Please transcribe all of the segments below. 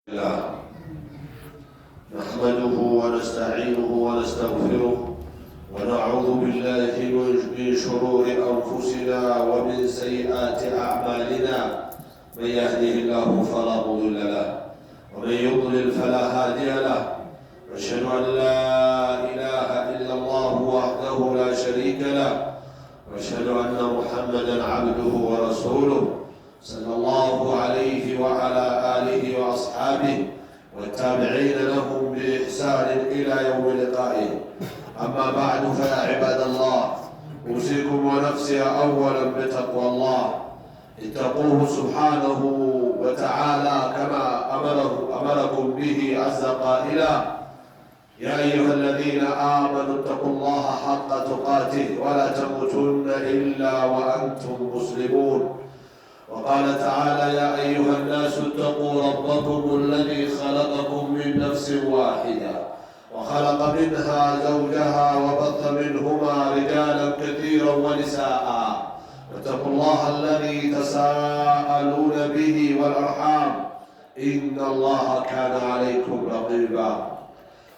الله نحمده ونستعينه ونستغفره ونعوذ بالله من شرور أنفسنا ومن سيئات أعمالنا. من يهده الله فلا مضل له ومن يضلل فلا هادي له. أشهد أن لا إله إلا الله وحده لا شريك له وأشهد أن محمدا عبده ورسوله صلى الله عليه وعلى آله وأصحابه والتابعين لهم بإحسان إلى يوم لقائه. أما بعد فيا عباد الله، أوصيكم ونفسي أولا بتقوى الله. اتقوه سبحانه وتعالى كما أمركم به عز قائلا: يا أيها الذين آمنوا اتقوا الله حق تقاته ولا تموتن إلا وأنتم مسلمون. وقال تعالى: يا أيها الناس اتقوا ربكم الذي خلقكم من نفس واحدة وخلق منها زوجها وبث منهما رجالا كثيرا ونساء واتقوا الله الذي تساءلون به والأرحام إن الله كان عليكم رقيبا.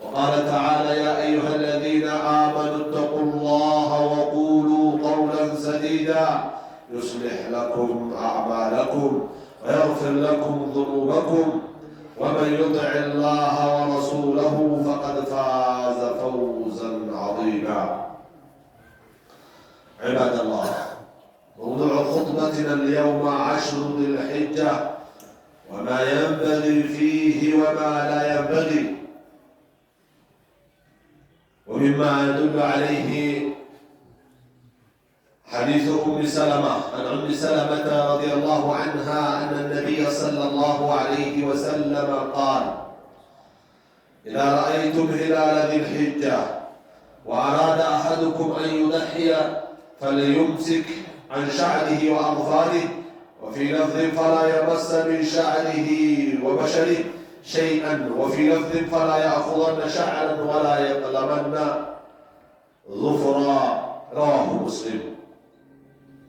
وقال تعالى: يا أيها الذين آمنوا اتقوا الله وقولوا قولا سديدا يصلح لكم أعمالكم ويغفر لكم ذنوبكم ومن يطع الله ورسوله فقد فاز فوزا عظيما. عباد الله، موضوع خطبتنا اليوم 10 ذي الحجة وما ينبغي فيه وما لا ينبغي. ومما يدل عليه حديث أم سلمة عن أم سلمة رضي الله عنها أن النبي صلى الله عليه وسلم قال: إذا رأيتم هلال ذي الحجة وأراد أحدكم أن يضحي فليمسك عن شعره وأظفاره، وفي لفظ: فلا يمس من شعره وبشره شيئا، وفي لفظ: فلا يأخذن شعرا ولا يقلمن ظفرا. رواه مسلم.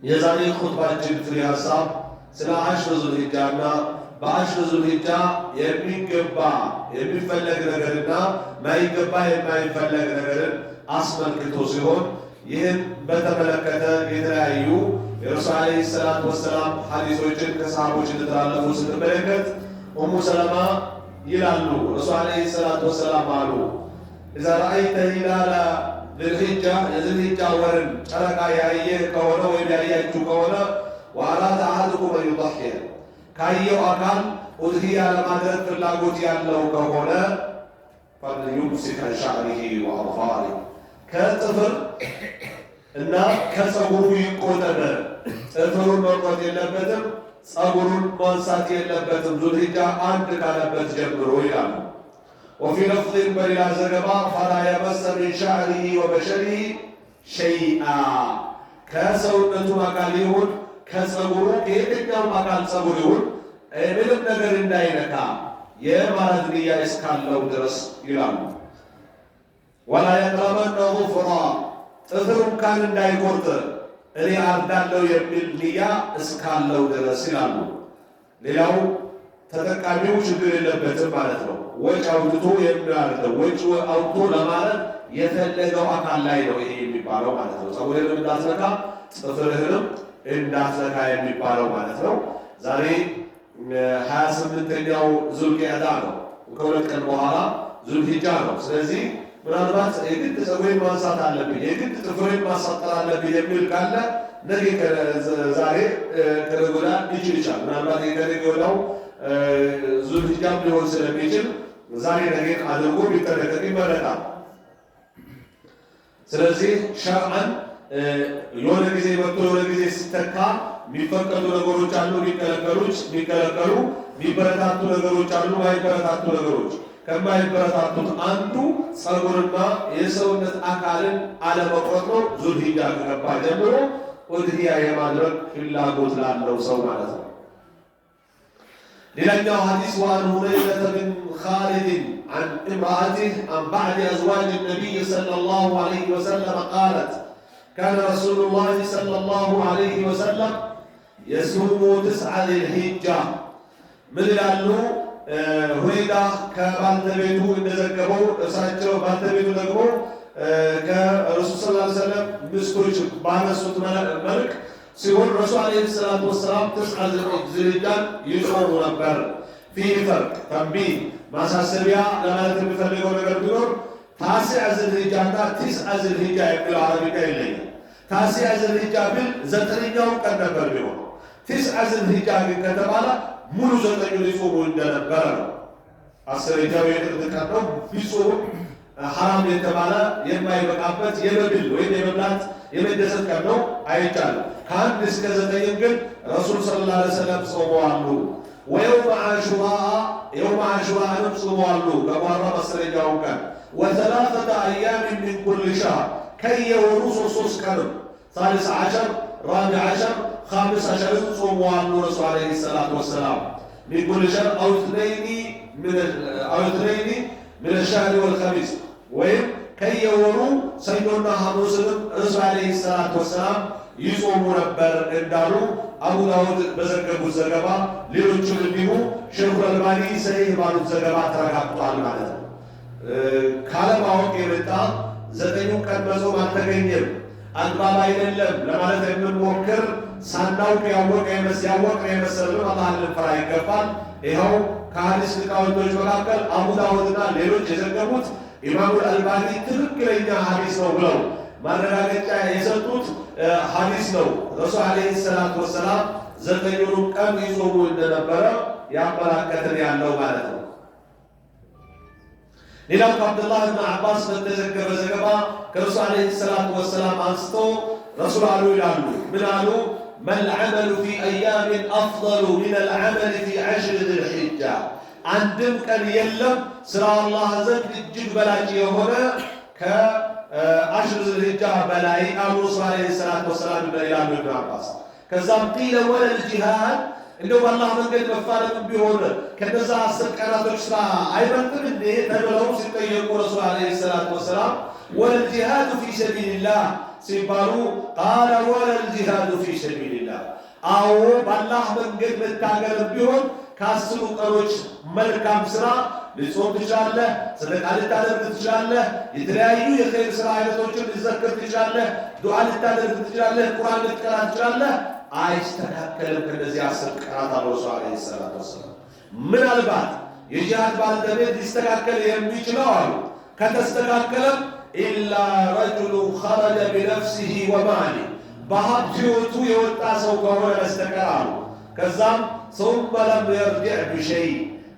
የዛሬ ኹጥባችን ፍሬ ሀሳብ ስለ 10 ዙልሂጃና በ10 ዙልሂጃ የሚገባ የሚፈለግ ነገርና ማይገባ የማይፈለግ ነገርን አስመልክቶ ሲሆን ይህን በተመለከተ የተለያዩ የረሱል ዓለይሂ ሰላቱ ወሰላም ሐዲሶችን ከሰሃቦች እንደተላለፉ ስንመለከት ኡሙ ሰለማ ይላሉ፣ ረሱል ዓለይሂ ሰላቱ ወሰላም አሉ: إذا رأيت هلال ذልሂጃ የዝልሂጃ ወርን ጨረቃ ያየ ከሆነ ወይም ያያችሁ ከሆነ ወአራደ አሐዱኩም አን ዩضحي ካየው አካል ኡድሂያ ለማድረግ ፍላጎት ያለው ከሆነ فليمسك عن شعره وأظفاره ከጥፍር እና ከፀጉሩ ይቆጠብ። ጥፍሩን መቁረጥ የለበትም፣ ፀጉሩን ማንሳት የለበትም ዙልሂጃ አንድ ካለበት ጀምሮ ይላሉ። وفي لفظ بلا زغبا: فلا يمس من شعره وبشره شيئا ከሰውነቱ አካል ይሁን ከፀጉሩ ከየትኛውም አካል ፀጉር ይሁን ምንም ነገር እንዳይነካ የማለት ንያ እስካለው ድረስ ይላሉ። ولا يقربن ظفرا ጥፍሩን ካን እንዳይቆርጥ እኔ አርዳለሁ የሚል ንያ እስካለው ድረስ ይላሉ። ሌላው ተጠቃሚው ችግር የለበትም ማለት ነው። ወጭ አውጥቶ የሚያርደው ወጭ አውጥቶ ለማለት የፈለገው አካል ላይ ነው ይሄ የሚባለው ማለት ነው። ፀጉርህንም እንዳትነካ ጥፍርህንም እንዳትነካ የሚባለው ማለት ነው። ዛሬ 28ኛው ዙልቂዕዳ ነው። ከሁለት ቀን በኋላ ዙልሂጃ ነው። ስለዚህ ምናልባት የግድ ፀጉሬን ማንሳት አለብኝ የግድ ጥፍሬን ማሳጠር አለብኝ የሚል ካለ ነገ ዛሬ ከነገ ወዲያ ሊችል ይችላል። ምናልባት ከነገ ወዲያው ዙልሂጃም ሊሆን ስለሚችል ዛሬ ነገን አድርጎ ቢጠነቀቅ ይመረጣል። ስለዚህ ሸርዐን የሆነ ጊዜ መጥቶ የሆነ ጊዜ ሲተካ የሚፈቀዱ ነገሮች አሉ፣ የሚከለከሉ የሚበረታቱ ነገሮች አሉ፣ ማይበረታቱ ነገሮች። ከማይበረታቱት አንዱ ፀጉርና የሰውነት አካልን አለመቁረጥ ነው። ዙልሂጃ ከገባ ጀምሮ ኡድሂያ የማድረግ ፍላጎት ላለው ሰው ማለት ነው። ሌላኛው ሐዲስ وعن هريرة بن خالد عن امرأته عن بعض أزواج النبي صلى الله عليه وسلم قالت: كان رسول الله صلى الله عليه وسلم يصوم 9 ذي الحجة ምን ይላሉ? ሁኔታ ከባልተቤቱ እንደዘገበው እሳቸው ባልተቤቱ ደግሞ ከረሱል ሰለላሁ ዐለይሂ ወሰለም ሚስቶች ባነሱት መልክ ሲሆን ረሱል ዐለይሂ ሰላቱ ወሰላም ተስዓ ዚልሂጃን ይጾሙ ነበር። ፊህ ፈርቅ ተንቢህ ማሳሰቢያ ለማለት የሚፈልገው ነገር ቢኖር ታሲዕ ዚልሂጃና ቲስዓ ዚልሂጃ የሚለው አረቢካ ይለያል። ታሲዕ ዚልሂጃ ቢል ዘጠነኛው ቀን ነበር ቢሆን፣ ቲስዓ ዚልሂጃ ግን ከተባለ ሙሉ ዘጠኙ ሊጾሙ እንደነበረ ነው። አስረኛው የቅርብ ቀን ነው። ቢጾሙ ሐራም የተባለ የማይበቃበት የመብል ወይም የመብላት የመደሰት ቀን ነው፣ አይቻልም። ከአንድ እስከ ዘጠኝ ግን ረሱል ሰለላሁ ዐለይሂ ወሰለም ጾመዋሉ። ወየውመ ዓሹራ የውመ ዓሹራንም ጾመዋሉ ከሙሐረም አስረኛው ቀን። ወሰላሰተ አያሚን ሚን ኩል ሸህር ከየወሩ ሶስት ቀንም ሳሊስ ዓሸር፣ ራቢዕ ዓሸር፣ ኻሚስ ዓሸርን ጾመዋሉ ረሱል ዐለይሂ ሰላቱ ወሰላም። ሚን ኩል ሸህር አው ኢትነይኒ ሚነ ሸህሪ ወልኸሚስ ወይም ከየወሩ ሰኞና ሐሙስንም ረሱል ዐለይሂ ሰላቱ ወሰላም ይጾሙ ነበር እንዳሉ አቡ ዳውድ በዘገቡት ዘገባ፣ ሌሎችም እንዲሁ ሼኹል አልባኒ ሰሒህ ባሉት ዘገባ ተረጋግጧል ማለት ነው። ካለማወቅ የመጣ ዘጠኙን ቀን መጾም አልተገኘም፣ አግባብ አይደለም ለማለት የምንሞክር ሳናውቅ ያወቀ የመሰለን አላህን ልንፈራ ይገባል። ይኸው ከሐዲስ ሊቃውንቶች መካከል አቡ ዳውድና ሌሎች የዘገቡት ኢማሙል አልባኒ ትክክለኛ ሐዲስ ነው ብለው ማረጋገጫ የሰጡት ሐዲስ ነው። ረሱል ዐለይሂ ሰላቱ ወሰላም ዘጠኙንም ቀን ይጾሙ እንደነበረ ያመላከተን ያለው ማለት ነው። ሌላው ከአብዱላህ ብን አባስ በተዘገበ ዘገባ ከረሱል ዐለይሂ ሰላቱ ወሰላም አንስቶ ረሱል አሉ ይላሉ። ምን አሉ? መልዐመሉ ፊ አያሚን አፍደሉ ሚነል ዐመሊ ፊ ዐሽሪ ዚልሒጃ አንድም ቀን የለም ስራ አላህ ዘንድ እጅግ በላጭ የሆነ ከዐሽር ዚልሒጃ በላይ አሉ ረሱል ዐለይሂ ሰላቱ ወሰላም ይላሉ ኢብኑ አባስ። ከዛም ቂለ ወለል ጂሃድ እንደው በአላህ መንገድ መፋለም ቢሆን ከነዛ 10 ቀናቶች ስራ አይበልጥም እንዴ ተብለው ሲጠየቁ ረሱል ዐለይሂ ሰላቱ ወሰላም ወለል ጂሃዱ ፊ ሰቢልላህ ሲባሉ ቃለ ወለል ጂሃዱ ፊ ሰቢልላህ፣ አዎ በአላህ መንገድ መታገል ቢሆን ከ10 ቀኖች መልካም ስራ ልጾም ትችላለህ፣ ሰደቃ ልታደርግ ትችላለህ፣ የተለያዩ የኸይር ስራ አይነቶችን ልትዘክር ትችላለህ፣ ዱዓ ልታደርግ ትችላለህ፣ ቁርአን ልትቀራ ትችላለህ። አይስተካከልም ከነዚህ 10 ቀናት አሉ ረሱል ዐለይሂ ሰላቱ ወሰላም። ምናልባት የጂሃድ ባልተቤት ሊስተካከል የሚችለው አሉ ከተስተካከለም ኢላ ረጁሉ ኸረጀ ቢነፍሲሂ ወማሊ በሀብት ሕይወቱ የወጣ ሰው ከሆነ በስተቀር አሉ። ከዛም ሱመ ለም የርጅዕ ቢሸይ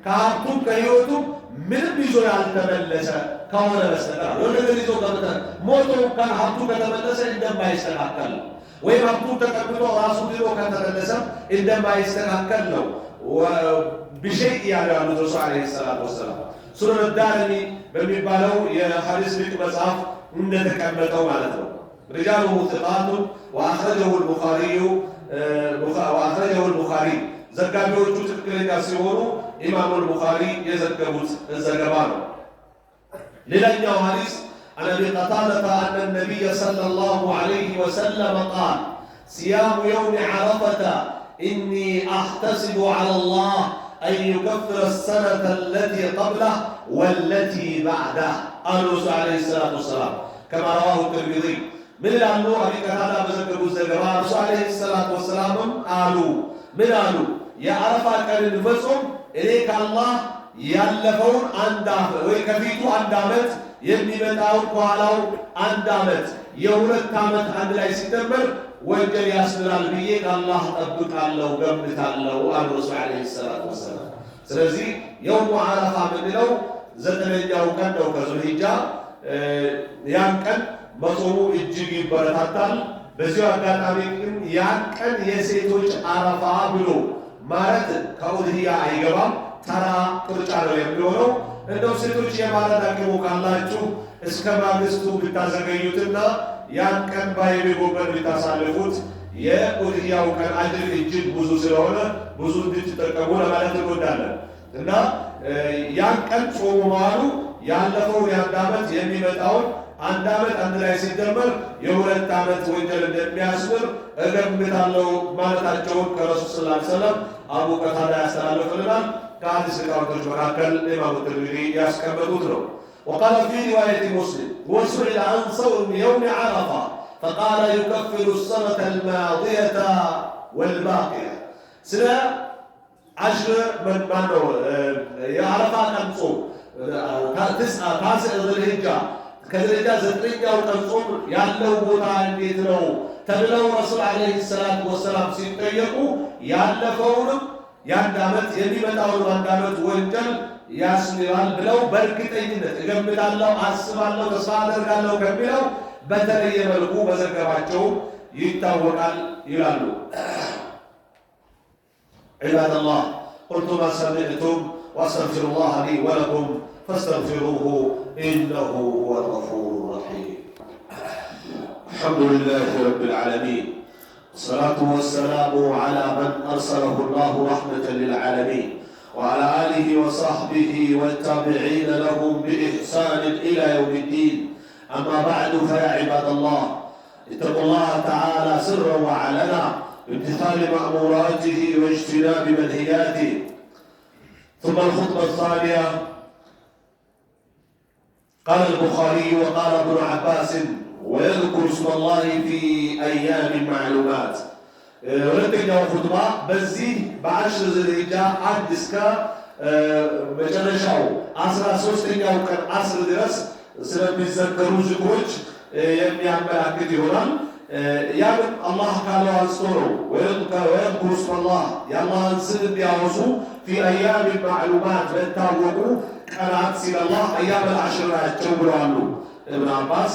ከሀብቱም ከሕይወቱም ምንም ይዞ ያልተመለሰ ከሆነ በስተቀር አሉ። ነገር ይዞ ሞቶ ሀብቱ ከተመለሰ እንደማይስተካከል ነው። ወይም ሀብቱ ተቀብሎ ራሱ ቢሮ ከተመለሰ እንደማይስተካከል ነው። ቢሸይ ያሉ ያሉት ረሱል ዐለይሂ ሰላቱ ወሰላም ሱነን ዳሪሚ በሚባለው የሐዲስ ሊቅ መጽሐፍ እንደተቀመጠው ማለት ነው። ሪጃሉሁ ሲቃቱን ወአኽረጀሁ አልቡኻሪ ዘጋቢዎቹ ትክክለኛ ሲሆኑ ኢማሙል ቡኻሪ የዘገቡት ዘገባ ነው። ሌላኛው ሐዲስ عن أبي قتادة أن النبي صلى الله عليه وسلم قال صيام يوم عرفة إني أحتسب على الله أن يكفر السنة التي قبله والتي بعده قال الرسول عليه الصلاة والسلام كما رواه الترمذي من الأمر أبي قتادة بذكر الزجران الرسول عليه الصلاة والسلام قالوا من قالوا يا عرفة كان المفصل إليك الله ያለፈውን አንድ ዓመት ወይ ከፊቱ አንድ ዓመት የሚመጣውን ከኋላው አንድ ዓመት የሁለት ዓመት አንድ ላይ ሲደመር ወንጀል ያስብላል ብዬ ከአላህ ጠብቃለሁ ገምታለሁ አሉ ረሱል ዐለይሂ ሰላቱ ወሰላም። ስለዚህ የውሙ ዓረፋ ምንለው ዘጠነኛው ቀን ነው ከዙልሂጃ። ያን ቀን መጾሙ እጅግ ይበረታታል። በዚሁ አጋጣሚ ግን ያን ቀን የሴቶች አረፋ ብሎ ማለት ከኡድሂያ አይገባም፣ ተራ ቅርጫ ነው የሚሆነው። እንደው ሴቶች የማረድ አቅሙ ካላችሁ እስከ ማግስቱ ብታዘገዩትና ያን ቀን ባይቤ ጎመን ብታሳልፉት የኡድሂያው ቀን አጅር እጅግ ብዙ ስለሆነ ብዙ እንድትጠቀሙ ለማለት እንወዳለን። እና ያን ቀን ጾሙ መዋሉ ያለፈው የአንድ ዓመት የሚመጣውን አንድ ዓመት አንድ ላይ ሲደመር የሁለት ዓመት ወንጀል እንደሚያስምር እገምታለሁ ማለታቸውን ከረሱል ሰለላሁ ዐለይሂ ወሰለም አቡ ቀታዳ ያስተላልፍልናል። كحديث الأوتوش مكاكل إمام الترمذي يسكبتوت له. وقال في رواية مسلم وسئل عن صوم يوم عرفة فقال يكفر السنة الماضية والباقية. سنة 10 من بانو يعرفا كان صوم 9 ذي الحجة كذلك زترينياو ቀን ጾም ያለው ቦታ እንዴት ነው ተብለው ረሱል አለይሂ ሰላቱ ወሰላም ሲጠየቁ ያለፈውንም የአንድ ዓመት የሚመጣውን አንድ ዓመት ወንጀል ያስምራል ብለው በእርግጠኝነት እገምታለሁ፣ አስባለሁ፣ ተስፋ አደርጋለሁ ከሚለው በተለየ መልኩ በዘገባቸው ይታወቃል ይላሉ። عباد الله قلت ما سمعتم واستغفر الله لي ولكم فاستغفروه إنه هو الغفور الرحيم. الحمد لله رب العالمين، الصلاة والسلام على من أرسله الله رحمة للعالمين وعلى آله وصحبه والتابعين لهم بإحسان إلى يوم الدين. أما بعد فيا عباد الله اتقوا الله تعالى سرا وعلنا بامتثال مأموراته واجتناب منهياته. ثم الخطبة الثانية قال البخاري وقال ابن عباس ويذكر اسم الله في أيام معلومات. ሁለተኛው ኹጥባ በዚህ በ10 ዙልሂጃ አንድ እስከ መጨረሻው 13ኛው ቀን 10 ድረስ ስለሚዘከሩ ዝክሮች የሚያመላክት ይሆናል። ያም አላህ ካለው አንስቶ ነው። ወየዝኩሩ እስመ አላህ የአላህን ስም እንዲያወሱ ፊ አያም ማዕሉማት በታወቁ ቀናት ሲል አላህ አያመል አሽር ናቸው ብለዋሉ እብን አባስ።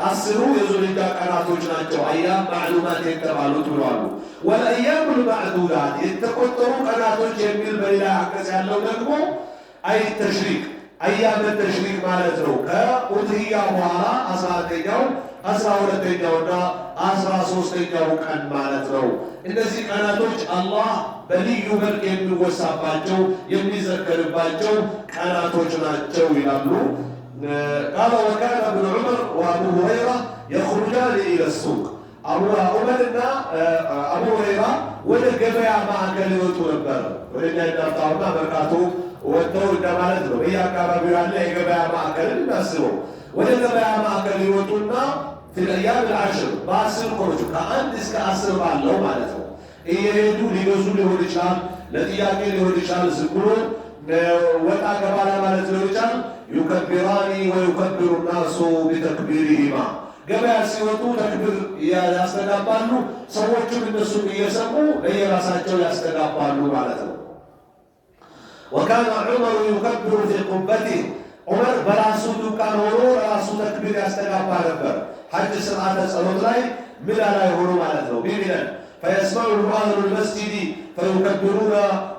10 የዙልሂጃ ቀናቶች ናቸው አያም ማዕሉማት የተባሉት ብለዋሉ። ወልአያሙል ማዕዱዳት የተቆጠሩ ቀናቶች የሚል በሌላ አንቀጽ ያለው ደግሞ አይ ተሽሪቅ አያመ ተሽሪቅ ማለት ነው። ከኡድሂያ በኋላ 11ኛው 12ኛውና 13ኛው ቀን ማለት ነው። እነዚህ ቀናቶች አላህ በልዩ መልክ የሚወሳባቸው የሚዘከርባቸው ቀናቶች ናቸው ይላሉ። قال وكان ابن عمر وابو هريره يخرجان الى السوق. አቡ ዑመርና አቡ ሁረይራ ወደ ገበያ ማዕከል ይወጡ ነበር። ወደ ዳርታውና መርካቶ ወጥተው እንደማለት ነው። በየአካባቢው ያለ የገበያ ማዕከል እናስበው። ወደ ገበያ ማዕከል ይወጡና ፊልአያም العشر በ10 ቀኖች ከ1 እስከ 10 ባለው ማለት ነው እየሄዱ ሊገዙ ሊሆን ይችላል፣ ለጥያቄ ሊሆን ይችላል፣ ዝም ብሎ ወጣ ገባ ማለት ሊሆን ይችላል። يكبران ويكبر الناس بتكبيرهما ገበያ ሲወጡ ተክቢር ያስተጋባሉ፣ ሰዎችም እነሱን እየሰሙ ለየራሳቸው ያስተጋባሉ ማለት ነው። وكان عمر يكبر في قبته ዑመር በራሱ ዱካን ሆኖ ራሱ ተክቢር ያስተጋባ ነበር። ሐጅ ስርዓተ ጸሎት ላይ ሜዳ ላይ ሆኖ ማለት ነው። ቢሚናን فيسمعه أهل المسجد فيكبرون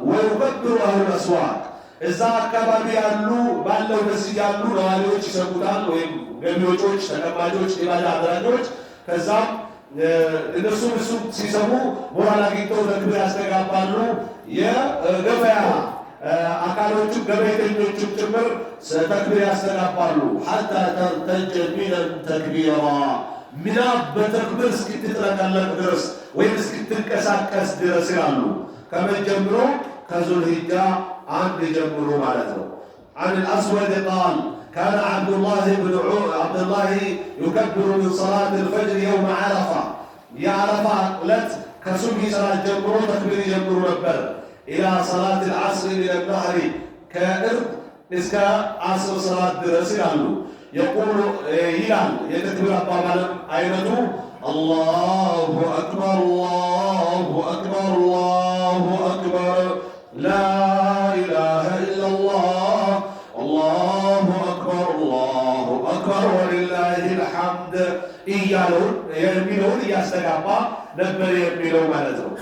ويكبر أهل الأسواق። እዛ አካባቢ ያሉ ባለው መስጂድ ያሉ ነዋሪዎች ይሰሙታል፣ ወይም ገቢዎች፣ ተቀማጮች፣ ኢባዳ አድራጊዎች። ከዛም እነሱም እሱ ሲሰሙ ሞራል አግኝተው ተክቢር ያስተጋባሉ። የገበያ አካሎቹ ገበያተኞቹም ጭምር ተክቢር ያስተጋባሉ። ሐታ ተርተጀ ሚነን ተክቢራ ሚና በተክቢር እስክትጥለቀለቅ ድረስ ወይም እስክትንቀሳቀስ ድረስ ይላሉ። ከመን ጀምሮ? ከዙልሂጃ አንድ ጀምሮ ማለት ነው። عن الأسود قال كان عبد الله يكبر من صلاة الفجر يوم عرفة. يا عرفة قلت كسبه صلاة جمرو تكبير جمرو نبر إلى صلاة العصر من النهر كإرد إسكا عصر صلاة درس يقول هلال يتكبر أبابا أينته الله أكبر الله أكبر الله أكبر لا إله إلا الله الله أكبر الله أكبر ولله الحمد. إيالون يرميلون يستقابا نبر يرميلون مالتهم.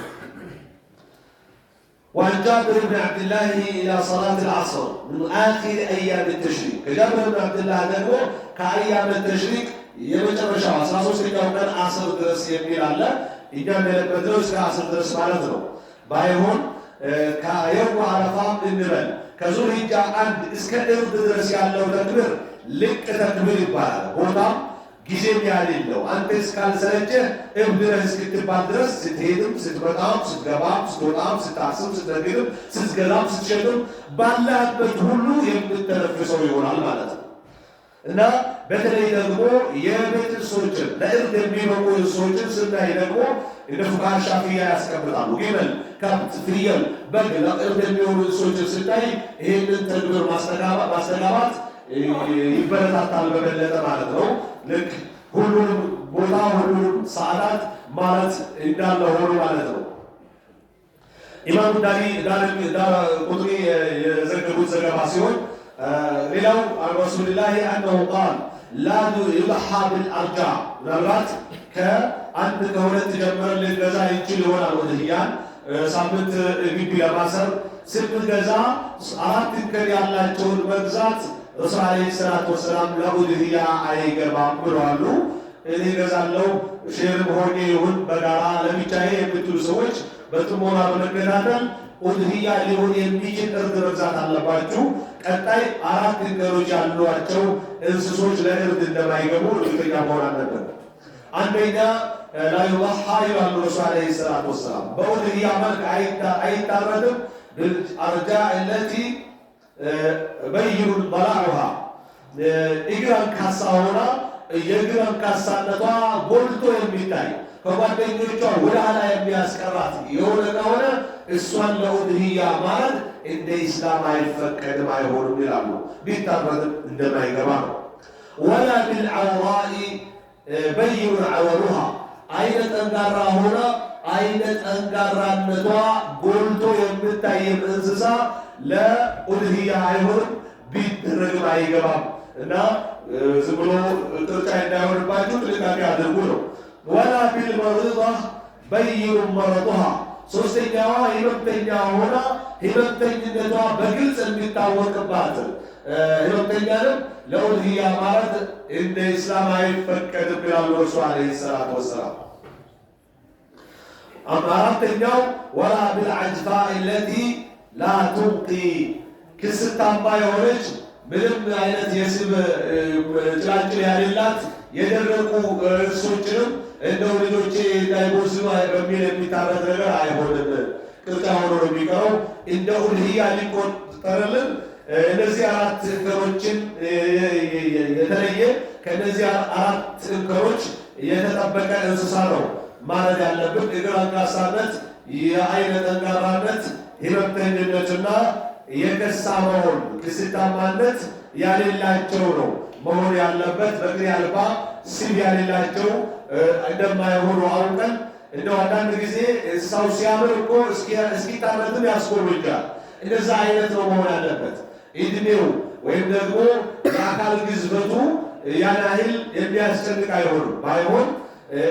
وعن جابر بن عبد الله إلى صلاة العصر من آخر أيام التشريق. جابر بن عبد الله نقول كأيام التشريق يمجر شعر 13 كان عصر درس يميل الله إيام المدرس كعصر درس مالتهم بايهون ከየውም አረፋ እንበል ከዙልሂጃ አንድ እስከ እርድ ድረስ ያለው ተክቢር ልቅ ተክቢር ይባላል። ቦታም ጊዜም ያሌለው አንተ እስካልሰለቸ እብድረህ እስክትባል ድረስ ስትሄድም ስትመጣም ስትገባም ስትወጣም ስታስም ስትነግድም ስትገዛም ስትሸጥም ባለህበት ሁሉ የምትተነፍሰው ይሆናል ማለት ነው። እና በተለይ ደግሞ የቤት እንስሶችን ለእርድ የሚበቁ እንስሶችን ስናይ ደግሞ እንደ ፉቃሃ ሻፊዒያ ያስቀምጣሉ። ግመል፣ ከብት፣ ፍየል፣ በግ ለእርድ የሚሆኑ እንስሶችን ስናይ ይህንን ተግብር ማስተጋባት ይበረታታል በበለጠ ማለት ነው። ልክ ሁሉንም ቦታ ሁሉንም ሰዓታት ማለት እንዳለ ሆኖ ማለት ነው። ኢማሙ ዳረቁጥኒ የዘገቡት ዘገባ ሲሆን ሌላው አን ረሱልላህ አነሁ ቃል ላ ዩضሓ ብልአርጃ ምናልባት ከአንድ ከሁለት ጀምረን ልንገዛ ይችል ይሆናል ወድህያን ሳምንት ግቢ ለማሰር ስንገዛ 4 እንከን ያላቸውን መግዛት ረሱል ዓለይሂ ሰላቱ ወሰላም ለኡድህያ አይገባም ብለዋል። እኔ እገዛለሁ ሼርም ሆኜ ይሁን በጋራ ለብቻዬ የምትሉ ሰዎች በጥሞና በመከታተል ኡድህያ ሊሆን የሚችል እርድ መግዛት አለባችሁ። ቀጣይ 4 እንከኖች ያሏቸው እንስሶች ለእርድ እንደማይገቡ እርግጠኛ መሆን አለበት። አንደኛ ላ ዩضሓ ይላሉ ረሱል ዓለይሂ ሰላቱ ወሰላም በኡድህያ መልክ አይታረድም ብልአርጃ አለቲ በይኑን በላዑሃ እግር አንካሳ ሆና የእግር አንካሳነቷ ጎልቶ የሚታይ ከጓደኞቿ ወደ ኋላ የሚያስቀራት የሆነ ከሆነ እሷን ለኡድህያ ማለት እንደ ኢስላም አይፈቀድም አይሆንም ይላሉ። ቢታረድም እንደማይገባ ነው። ወላ ቢልዐውራኢ በይኑን ዐወሩሃ አይነ ጠንካራ ሆና አይነ ጠንካራነቷ ጎልቶ የምታይም እንስሳ ለኡድህያ አይሆንም፣ ቢደረግም አይገባም። እና ዝም ብሎ ቅርጫ እንዳይሆንባችሁ ጥንቃቄ አድርጉ ነው። ወላ ቢልመሪዳ በይኑን መረጡሃ ሶስተኛዋ ህመምተኛ ሆና ህመምተኝነቷ በግልጽ የሚታወቅባት ህመምተኛንም ለኡድህያ ማለት እንደ ኢስላም አይፈቀድም ይላሉ ረሱል ዓለይሂ ሰላቱ ወሰላም። አራተኛው ወላ ቢልዐጅፋ አለቲ ላ ቱንቂ ክስታማ የሆነች ምንም አይነት የስብ ጭላንጭል ያሌላት የደረቁ እንስሶችንም እንደው ልጆቼ እንዳይቦዝኑ በሚል የሚታረድ ነገር አይሆንም። ቅርጫ ሆኖ ነው የሚቀረው። እንደ ኡድህያ ሊቆጠርልን እነዚህ 4 እንከኖችን የተለየ ከእነዚህ 4 እንከኖች የተጠበቀ እንስሳ ነው ማለት ያለብን። እግር አንካሳነት፣ የአይነ ጠንካራነት፣ ህመምተኝነትና የከሳ መሆን ክስታማነት ያሌላቸው ነው መሆን ያለበት። በእግር አልባ ስብ ያሌላቸው እንደማይሆኑ አውቀን እንደው አንዳንድ ጊዜ ሰው ሲያምር እኮ እስኪታረድም ያስጎመጃል። እንደዛ አይነት ነው መሆን ያለበት። እድሜው ወይም ደግሞ የአካል ግዝበቱ ያን ያህል የሚያስጨንቅ አይሆንም። ባይሆን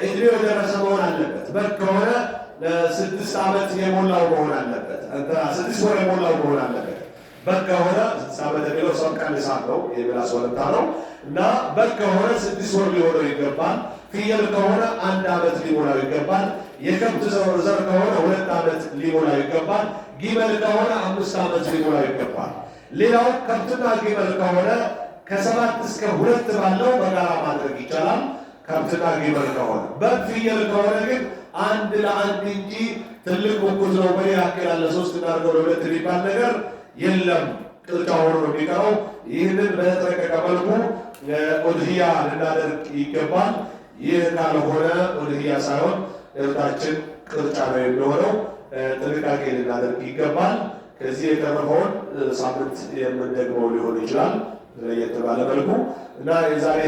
እድሜው የደረሰ መሆን አለበት። በግ ከሆነ 6 ዓመት የሞላው መሆን አለበት። 6 ወር የሞላው መሆን አለበት። በግ ከሆነ 6 ዓመት የሚለው ሰው ቀንሳት ነው የሚላስ ወለታ ነው እና በግ ከሆነ 6 ወር ሊሆነው ይገባል። ፍየል ከሆነ 1 ዓመት ሊሞላው ይገባል። የከብት ዘር ከሆነ 2 ዓመት ሊሞላው ይገባል። ጊመል ከሆነ 5 ዓመት ሊሞላው ይገባል። ሌላው ከብትና ጊመል ከሆነ ከ7 እስከ 2 ባለው በጋራ ማድረግ ይቻላል። ከብትና ጊመል ከሆነ በግ ፍየል ከሆነ ግን 1 ለ1 እንጂ ትልቅ ሙኩት ነው በኔ ያክል ያለ 3 እናድርገው ለ2 የሚባል ነገር የለም። ቅርጫ ሆኖ ነው የሚቀረው። ይህንን በተጠነቀቀ መልኩ ኡድህያ ልናደርግ ይገባል። ይህ ካልሆነ ኡድህያ ሳይሆን እርዳችን ቅርጫ ነው የሚሆነው። ጥንቃቄ ልናደርግ ይገባል። ከዚህ የተረፈውን ሳምንት የምንደግመው ሊሆን ይችላል ለየት ባለ መልኩ እና የዛሬ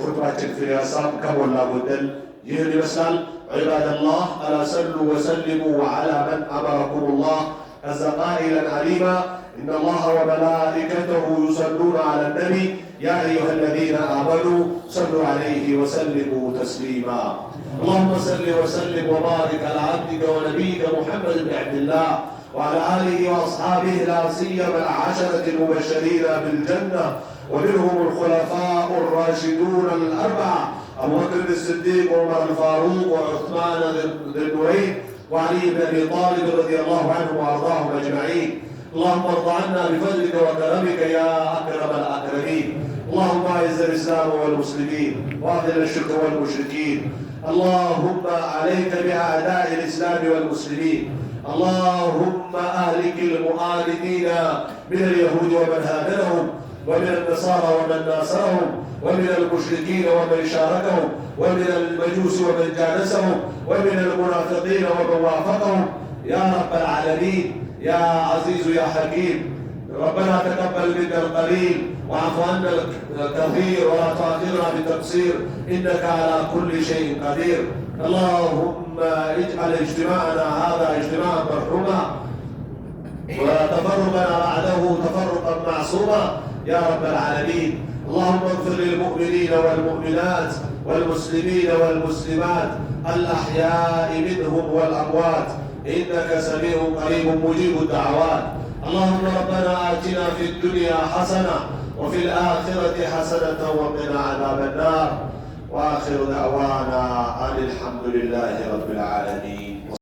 ኹጥባችን ፍሬ ሀሳብ ከሞላ ጎደል ይህን ይመስላል። ዒባደላህ አላ ሰሉ ወሰሊሙ ዐላ መን አመረኩሙላህ አዘ ቃኢለን ዐሊማ إن الله وملائكته يصلون على النبي يا أيها الذين آمنوا صلوا عليه وسلموا تسليما اللهم صل وسلم وبارك على عبدك ونبيك محمد بن عبد الله وعلى آله وأصحابه لا سيما العشرة المبشرين بالجنة ومنهم الخلفاء الراشدون الأربعة أبو بكر الصديق وعمر الفاروق وعثمان ذي النورين وعلي بن أبي طالب رضي الله عنهم وأرضاهم أجمعين اللهم ارض عنا بفضلك وكرمك يا أكرم الأكرمين اللهم أعز الإسلام والمسلمين وأذل الشرك والمشركين. اللهم عليك بأعداء الإسلام والمسلمين. اللهم أهلك المعاندين من اليهود ومن هادنهم، ومن النصارى ومن ناصرهم، ومن المشركين ومن شاركهم، ومن المجوس ومن جالسهم، ومن المنافقين ومن وافقهم يا رب العالمين يا عزيز يا حكيم. ربنا تقبل منا القليل واعف عنا الكثير ولا تؤاخذنا بالتقصير انك على كل شيء قدير. اللهم اجعل اجتماعنا هذا اجتماعا مرحوما وتفرقنا بعده تفرقا معصوما يا رب العالمين. اللهم اغفر للمؤمنين والمؤمنات والمسلمين والمسلمات الأحياء منهم والأموات إنك سميع قريب مجيب الدعوات. اللهم ربنا آتنا في الدنيا حسنة وفي الآخرة حسنة وقنا عذاب النار. وآخر دعوانا أن الحمد لله رب العالمين.